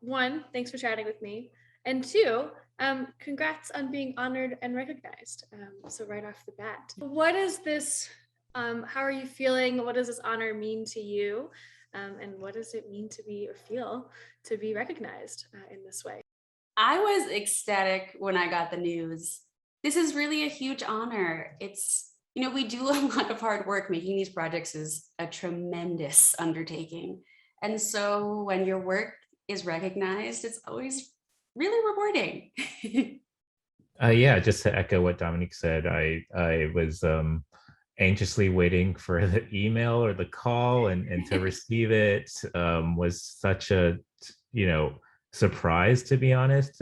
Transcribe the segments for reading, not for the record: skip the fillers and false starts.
one, thanks for chatting with me. And two, congrats on being honored and recognized. So right off the bat, what is this? How are you feeling? What does this honor mean to you? And what does it mean to be or feel to be recognized in this way? I was ecstatic when I got the news. This is really a huge honor. We do a lot of hard work. Making these projects is a tremendous undertaking. And so when your work is recognized, it's always really rewarding. Yeah, just to echo what Dominique said, I was anxiously waiting for the email or the call, and to receive it was such a surprise, to be honest.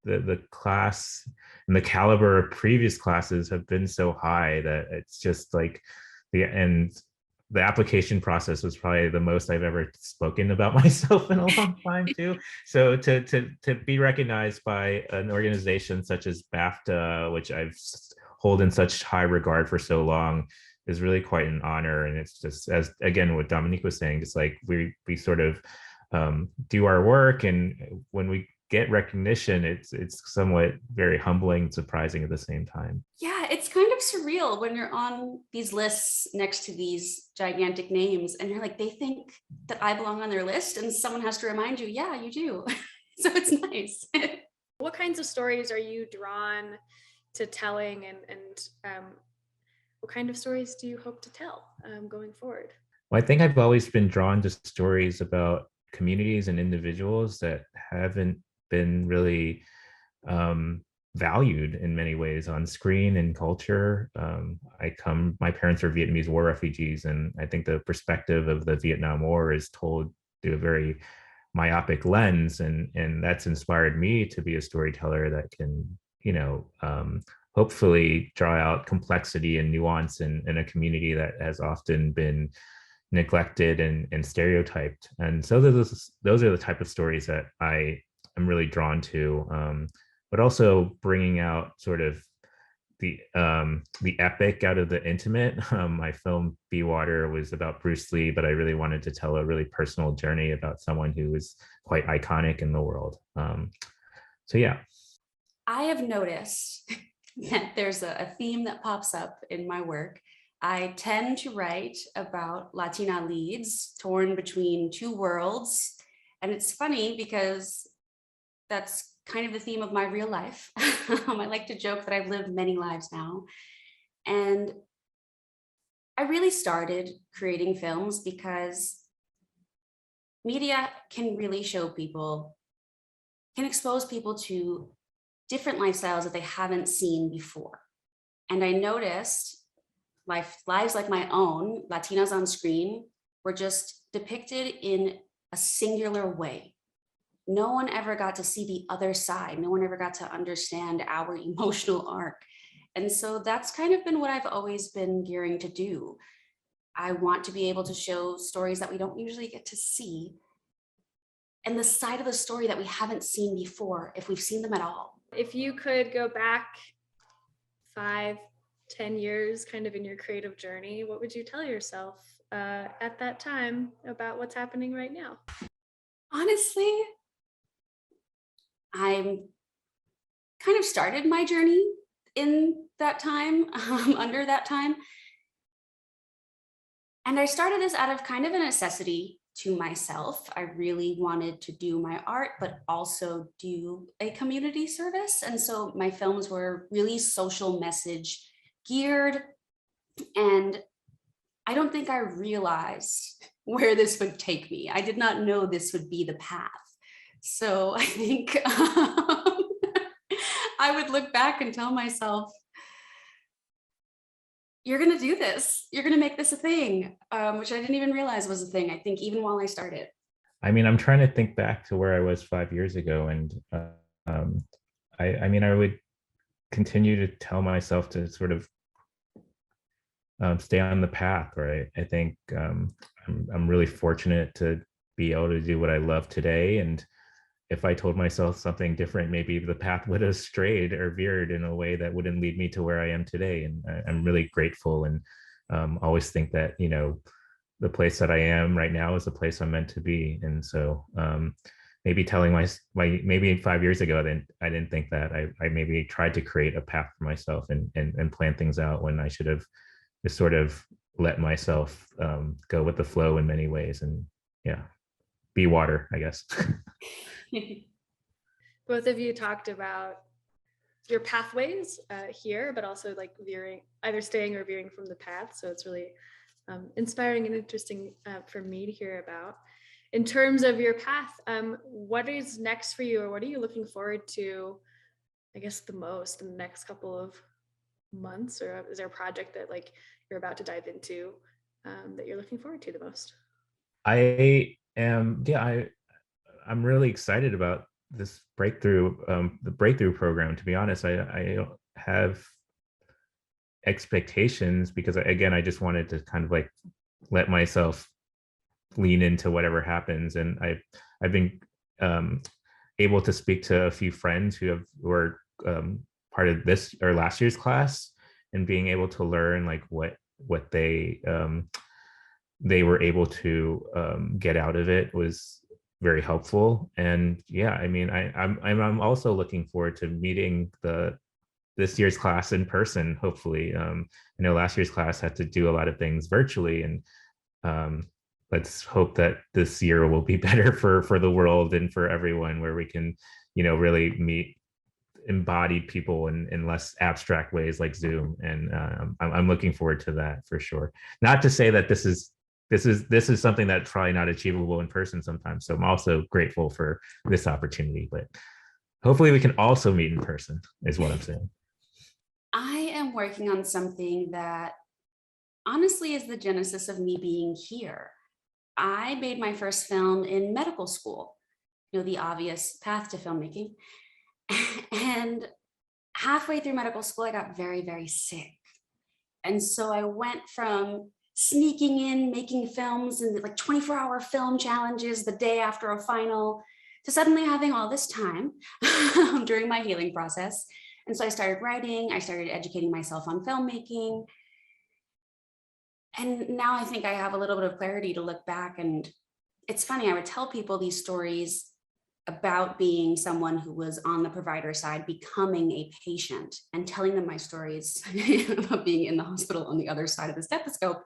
The class and the caliber of previous classes have been so high that it's just like the application process was probably the most I've ever spoken about myself in a long time too. So to be recognized by an organization such as BAFTA, which I've hold in such high regard for so long, is really quite an honor. And it's just, as again what Dominique was saying, just like we sort of do our work, and when we get recognition, it's somewhat very humbling and surprising at the same time. Yeah, it's kind of surreal when you're on these lists next to these gigantic names and you're like, they think that I belong on their list, and someone has to remind you, yeah, you do. So it's nice. What kinds of stories are you drawn to telling, and what kind of stories do you hope to tell going forward? Well, I think I've always been drawn to stories about communities and individuals that haven't been really valued in many ways on screen and culture. My parents are Vietnamese war refugees, and I think the perspective of the Vietnam War is told through a very myopic lens, and that's inspired me to be a storyteller that can, hopefully draw out complexity and nuance in a community that has often been neglected and stereotyped. And so those are the type of stories that I am really drawn to, but also bringing out sort of the epic out of the intimate. My film Be Water was about Bruce Lee, but I really wanted to tell a really personal journey about someone who was quite iconic in the world. So yeah. I have noticed that there's a theme that pops up in my work. I tend to write about Latina leads torn between two worlds. And it's funny because that's kind of the theme of my real life. I like to joke that I've lived many lives now. And I really started creating films because media can really show people, can expose people to different lifestyles that they haven't seen before. And I noticed lives like my own, Latinas on screen, were just depicted in a singular way. No one ever got to see the other side. No one ever got to understand our emotional arc. And so that's kind of been what I've always been gearing to do. I want to be able to show stories that we don't usually get to see, and the side of the story that we haven't seen before, if we've seen them at all. If you could go back 5, 10 years kind of in your creative journey, what would you tell yourself at that time about what's happening right now? Honestly, I'm kind of started my journey in that time, under that time. And I started this out of kind of a necessity to myself. I really wanted to do my art, but also do a community service. And so my films were really social message geared. And I don't think I realized where this would take me. I did not know this would be the path. So I think I would look back and tell myself, you're going to do this. You're going to make this a thing, which I didn't even realize was a thing, I think, even while I started. I mean, I'm trying to think back to where I was 5 years ago, and I would continue to tell myself to sort of stay on the path, right? I think I'm really fortunate to be able to do what I love today, and if I told myself something different, maybe the path would have strayed or veered in a way that wouldn't lead me to where I am today. And I'm really grateful, and always think that, the place that I am right now is the place I'm meant to be. And so maybe telling my maybe 5 years ago, then I didn't think that. I maybe tried to create a path for myself and plan things out when I should have just sort of let myself go with the flow in many ways. And yeah, be water, I guess. Both of you talked about your pathways here, but also like veering, either staying or veering from the path. So it's really inspiring and interesting for me to hear about. In terms of your path, what is next for you, or what are you looking forward to, I guess, the most in the next couple of months? Or is there a project that like you're about to dive into that you're looking forward to the most? I'm really excited about this breakthrough, the breakthrough program. To be honest, I don't have expectations because again, I just wanted to kind of like let myself lean into whatever happens. And I've been able to speak to a few friends who were part of this or last year's class, and being able to learn like what they were able to get out of it was very helpful. And yeah, I mean, I'm also looking forward to meeting this year's class in person, hopefully. I know last year's class had to do a lot of things virtually, and let's hope that this year will be better for the world and for everyone, where we can, really meet embodied people in less abstract ways like Zoom. And I'm looking forward to that for sure. Not to say that this is something that's probably not achievable in person sometimes. So I'm also grateful for this opportunity, but hopefully we can also meet in person is what I'm saying. I am working on something that honestly is the genesis of me being here. I made my first film in medical school, the obvious path to filmmaking. And halfway through medical school, I got very, very sick. And so I went from sneaking in, making films and like 24-hour film challenges the day after a final, to suddenly having all this time during my healing process. And so I started writing, I started educating myself on filmmaking. And now I think I have a little bit of clarity to look back. And it's funny, I would tell people these stories about being someone who was on the provider side, becoming a patient, and telling them my stories about being in the hospital on the other side of the stethoscope.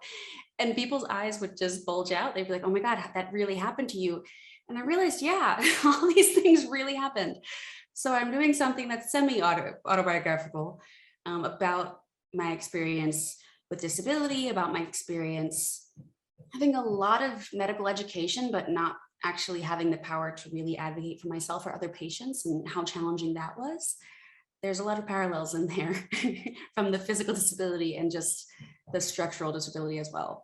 And people's eyes would just bulge out. They'd be like, oh my God, that really happened to you. And I realized, yeah, all these things really happened. So I'm doing something that's semi-autobiographical about my experience with disability, about my experience having a lot of medical education, but not actually having the power to really advocate for myself or other patients, and how challenging that was. There's a lot of parallels in there from the physical disability and just the structural disability as well.